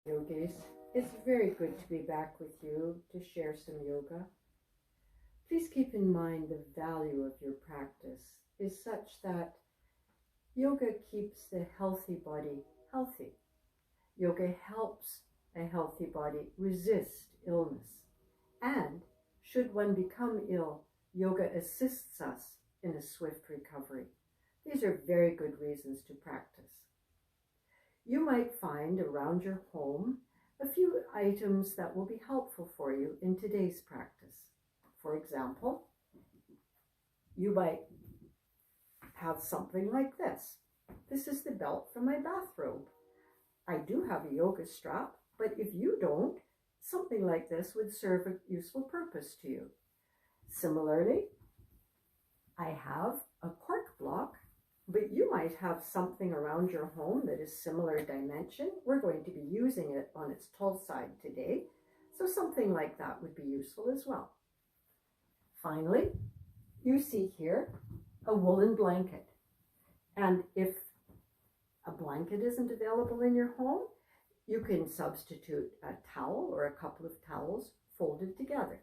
Yogis. It's very good to be back with you to share some yoga. Please keep in mind the value of your practice is such that yoga keeps the healthy body healthy. Yoga helps a healthy body resist illness. And should one become ill, yoga assists us in a swift recovery. These are very good reasons to practice. You might find around your home a few items that will be helpful for you in today's practice. For example, you might have something like this. This is the belt from my bathrobe. I do have a yoga strap, but if you don't, something like this would serve a useful purpose to you. Similarly, I have a cork block, but you might have something around your home that is similar dimension. We're going to be using it on its tall side today, so something like that would be useful as well. Finally, you see here a woolen blanket. And if a blanket isn't available in your home, you can substitute a towel or a couple of towels folded together.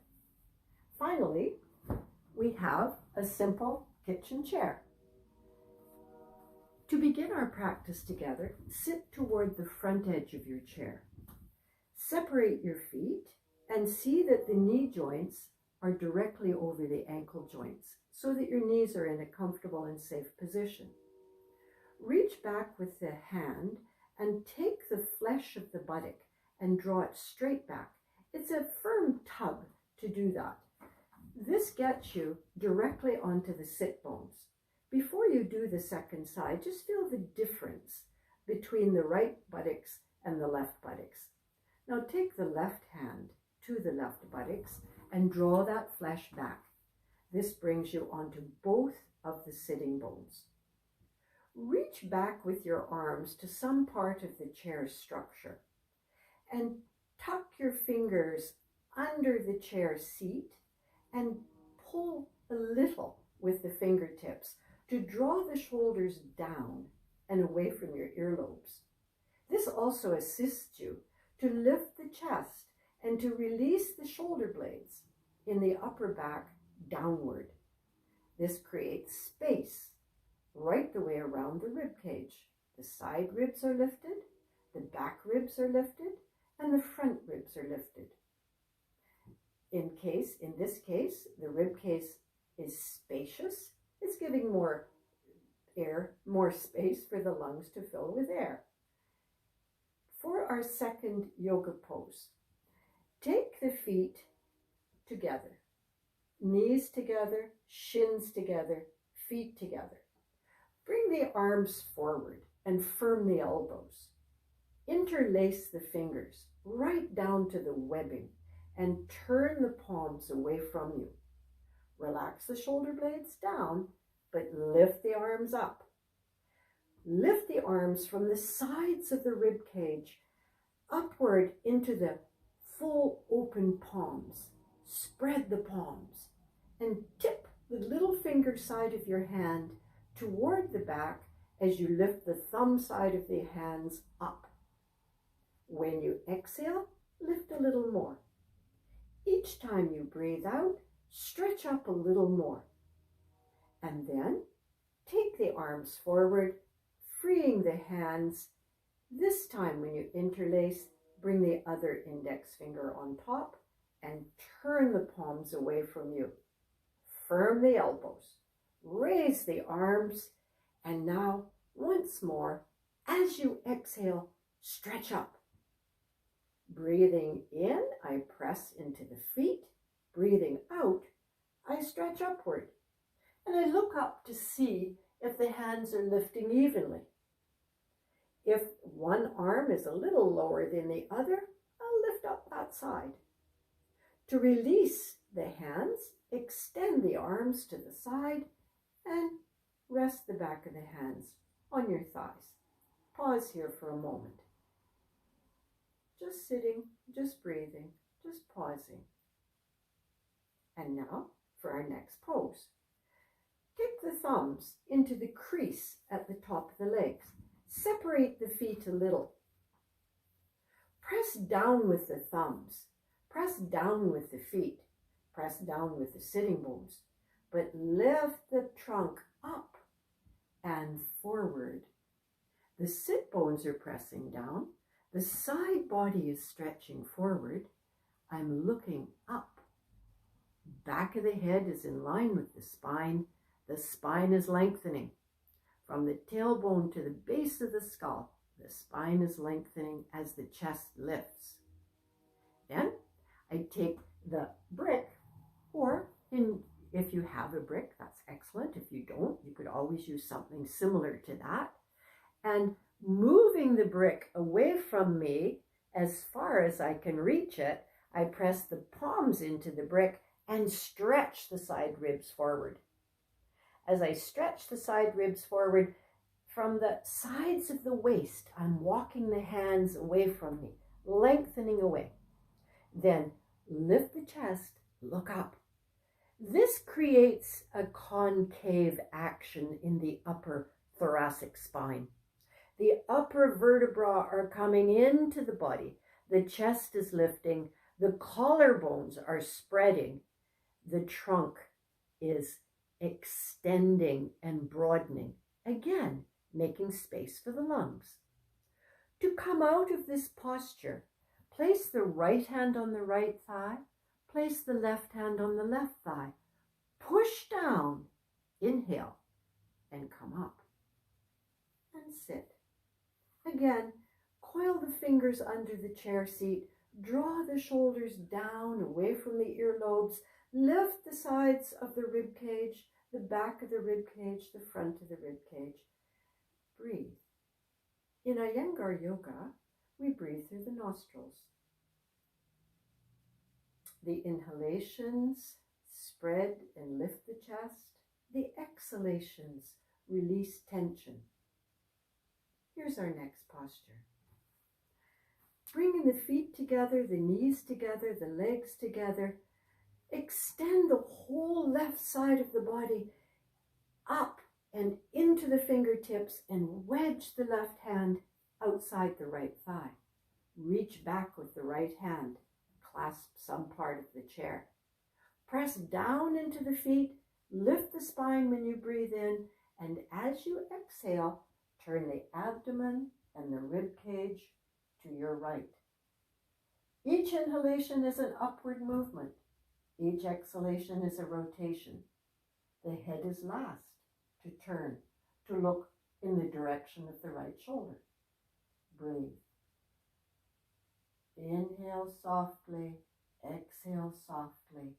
Finally, we have a simple kitchen chair. To begin our practice together, sit toward the front edge of your chair. Separate your feet and see that the knee joints are directly over the ankle joints so that your knees are in a comfortable and safe position. Reach back with the hand and take the flesh of the buttock and draw it straight back. It's a firm tug to do that. This gets you directly onto the sit bones. Before you do the second side, just feel the difference between the right buttocks and the left buttocks. Now take the left hand to the left buttocks and draw that flesh back. This brings you onto both of the sitting bones. Reach back with your arms to some part of the chair's structure and tuck your fingers under the chair seat and pull a little with the fingertips to draw the shoulders down and away from your earlobes. This also assists you to lift the chest and to release the shoulder blades in the upper back downward. This creates space right the way around the rib cage. The side ribs are lifted, the back ribs are lifted, and the front ribs are lifted. In this case, the rib cage is spacious. It's giving more air, more space for the lungs to fill with air. For our second yoga pose, take the feet together, knees together, shins together, feet together. Bring the arms forward and firm the elbows. Interlace the fingers right down to the webbing and turn the palms away from you. Relax the shoulder blades down, but lift the arms up. Lift the arms from the sides of the rib cage upward into the full open palms. Spread the palms and tip the little finger side of your hand toward the back as you lift the thumb side of the hands up. When you exhale, lift a little more. Each time you breathe out, stretch up a little more. And then take the arms forward, freeing the hands. This time when you interlace, bring the other index finger on top and turn the palms away from you. Firm the elbows, raise the arms, and now once more, as you exhale, stretch up. Breathing in, I press into the feet. Breathing out, I stretch upward. And I look up to see if the hands are lifting evenly. If one arm is a little lower than the other, I'll lift up that side. To release the hands, extend the arms to the side and rest the back of the hands on your thighs. Pause here for a moment. Just sitting, just breathing, just pausing. And now for our next pose. Kick the thumbs into the crease at the top of the legs. Separate the feet a little. Press down with the thumbs. Press down with the feet. Press down with the sitting bones. But lift the trunk up and forward. The sit bones are pressing down. The side body is stretching forward. I'm looking up. Back of the head is in line with the spine. The spine is lengthening. From the tailbone to the base of the skull, the spine is lengthening as the chest lifts. Then I take the brick, or if you have a brick, that's excellent. If you don't, you could always use something similar to that. And moving the brick away from me as far as I can reach it, I press the palms into the brick and stretch the side ribs forward. As I stretch the side ribs forward, from the sides of the waist, I'm walking the hands away from me, lengthening away. Then lift the chest, look up. This creates a concave action in the upper thoracic spine. The upper vertebrae are coming into the body. The chest is lifting. The collarbones are spreading. The trunk is extending and broadening. Again, making space for the lungs. To come out of this posture, place the right hand on the right thigh. Place the left hand on the left thigh. Push down. Inhale and come up. And sit. Again, coil the fingers under the chair seat. Draw the shoulders down away from the earlobes. Lift the sides of the rib cage, the back of the rib cage, the front of the rib cage. Breathe. In Iyengar Yoga, we breathe through the nostrils. The inhalations spread and lift the chest. The exhalations release tension. Here's our next posture. Bringing the feet together, the knees together, the legs together. Extend the whole left side of the body up and into the fingertips and wedge the left hand outside the right thigh. Reach back with the right hand. Clasp some part of the chair. Press down into the feet. Lift the spine when you breathe in. And as you exhale, turn the abdomen and the rib cage to your right. Each inhalation is an upward movement. Each exhalation is a rotation. The head is last to turn, to look in the direction of the right shoulder. Breathe. Inhale softly, exhale softly.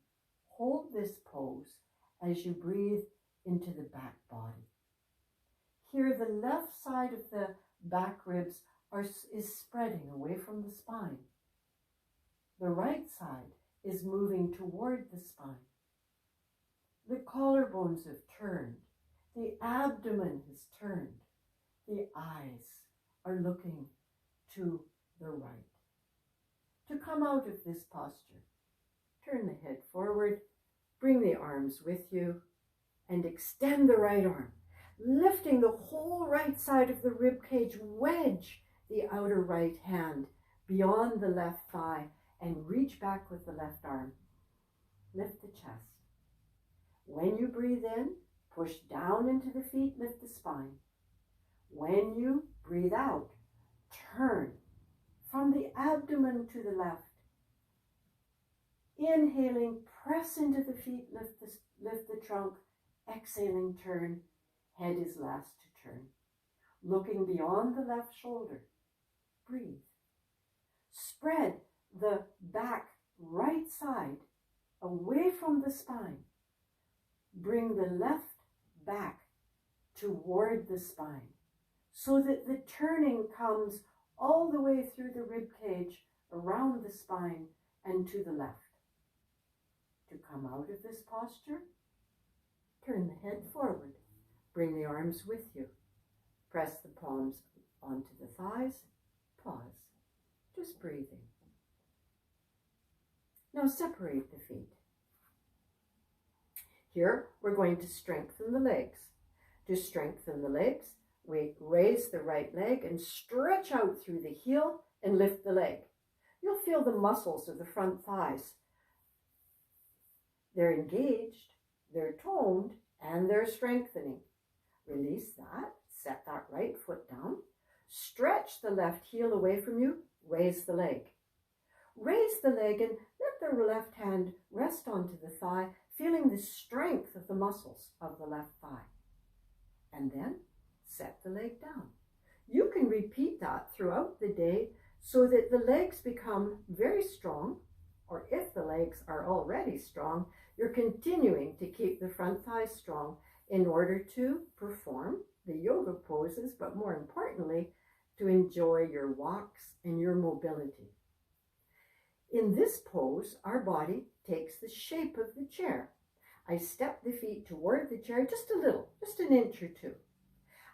Hold this pose as you breathe into the back body. Here, the left side of the back ribs is spreading away from the spine. The right side is moving toward the spine. The collarbones have turned. The abdomen has turned. The eyes are looking to the right. To come out of this posture, turn the head forward, bring the arms with you, and extend the right arm. Lifting the whole right side of the rib cage, wedge the outer right hand beyond the left thigh and reach back with the left arm. Lift the chest. When you breathe in, push down into the feet, lift the spine. When you breathe out, turn from the abdomen to the left. Inhaling, press into the feet, lift the trunk. Exhaling, turn. Head is last to turn. Looking beyond the left shoulder. Breathe. Spread the back right side away from the spine. Bring the left back toward the spine so that the turning comes all the way through the rib cage, around the spine, and to the left. To come out of this posture, turn the head forward. Bring the arms with you. Press the palms onto the thighs. Pause. Just breathing. Now separate the feet. Here, we're going to strengthen the legs. To strengthen the legs, we raise the right leg and stretch out through the heel and lift the leg. you'll feel the muscles of the front thighs. They're engaged, they're toned, and they're strengthening. Release that, set that right foot down, stretch the left heel away from you, raise the leg. Raise the leg and let the left hand rest onto the thigh, feeling the strength of the muscles of the left thigh. And then set the leg down. You can repeat that throughout the day so that the legs become very strong, or if the legs are already strong, you're continuing to keep the front thighs strong in order to perform the yoga poses, but more importantly, to enjoy your walks and your mobility. In this pose, our body takes the shape of the chair. I step the feet toward the chair just a little, just an inch or two.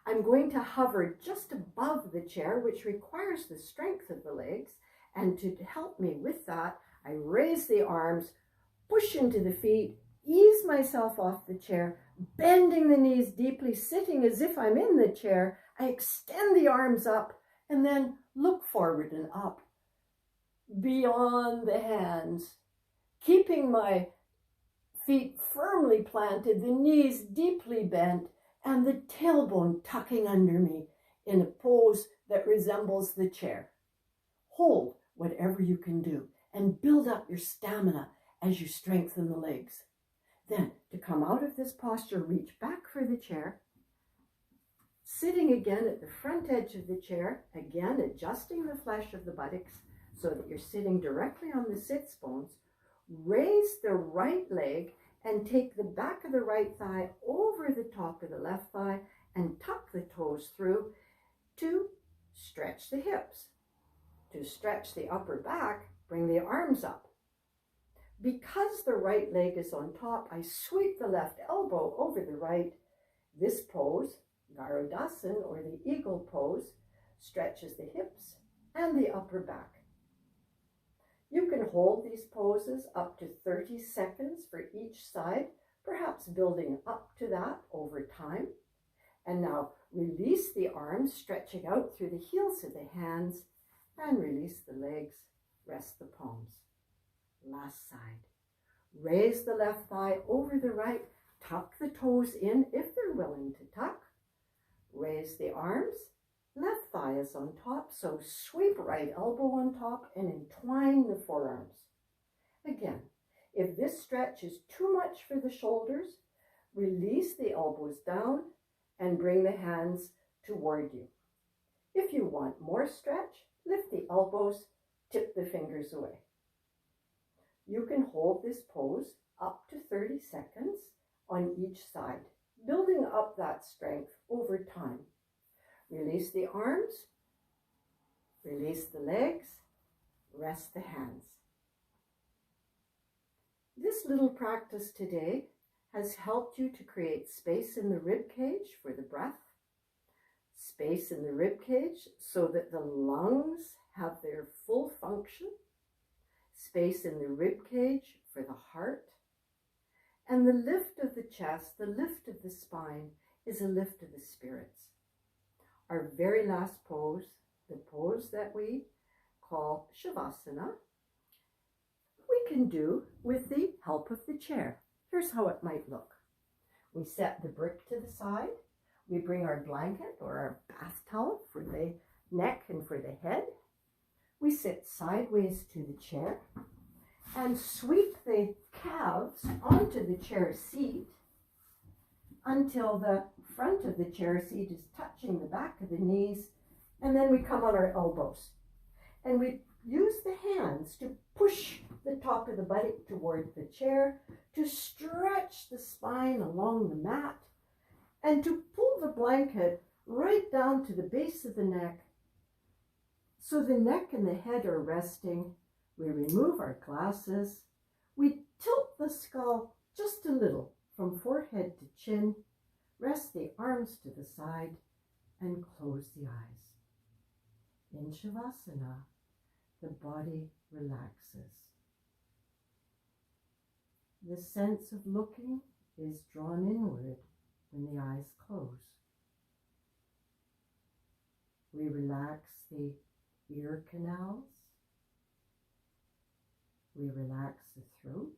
I'm going to hover just above the chair, which requires the strength of the legs. And to help me with that, I raise the arms, push into the feet, ease myself off the chair, bending the knees deeply, sitting as if I'm in the chair. I extend the arms up and then look forward and up, beyond the hands, keeping my feet firmly planted, the knees deeply bent, and the tailbone tucking under me in a pose that resembles the chair. Hold whatever you can do and build up your stamina as you strengthen the legs. Then, to come out of this posture, reach back for the chair, sitting again at the front edge of the chair, again adjusting the flesh of the buttocks so that you're sitting directly on the sits bones. Raise the right leg and take the back of the right thigh over the top of the left thigh and tuck the toes through to stretch the hips. To stretch the upper back, bring the arms up. Because the right leg is on top, I sweep the left elbow over the right. This pose, Garudasana, or the eagle pose, stretches the hips and the upper back. You can hold these poses up to 30 seconds for each side, perhaps building up to that over time. And now release the arms, stretching out through the heels of the hands, and release the legs, rest the palms. Last side. Raise the left thigh over the right, tuck the toes in if they're willing to tuck. Raise the arms, left thigh is on top, so sweep right elbow on top and entwine the forearms. Again, if this stretch is too much for the shoulders, release the elbows down and bring the hands toward you. If you want more stretch, lift the elbows, tip the fingers away. You can hold this pose up to 30 seconds on each side, building up that strength over time. Release the arms, release the legs, rest the hands. This little practice today has helped you to create space in the rib cage for the breath, space in the rib cage so that the lungs have their full function, space in the rib cage for the heart, and the lift of the chest, the lift of the spine, is a lift of the spirits. Our very last pose, the pose that we call Shavasana, we can do with the help of the chair. Here's how it might look. We set the brick to the side. We bring our blanket or our bath towel for the neck and for the head. We sit sideways to the chair and sweep the calves onto the chair seat until the front of the chair seat is touching the back of the knees, and then we come on our elbows. And we use the hands to push the top of the buttock toward the chair, to stretch the spine along the mat, and to pull the blanket right down to the base of the neck. So the neck and the head are resting. We remove our glasses. We tilt the skull just a little from forehead to chin, rest the arms to the side, and close the eyes. In Shavasana, the body relaxes. The sense of looking is drawn inward when the eyes close. We relax the ear canals, We relax the throat.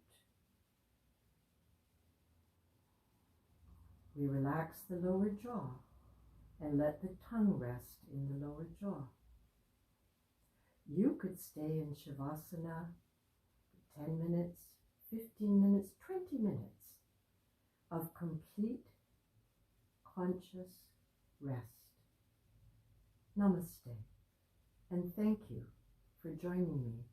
We relax the lower jaw and let the tongue rest in the lower jaw. You could stay in Shavasana for 10 minutes, 15 minutes, 20 minutes of complete conscious rest. Namaste, and thank you for joining me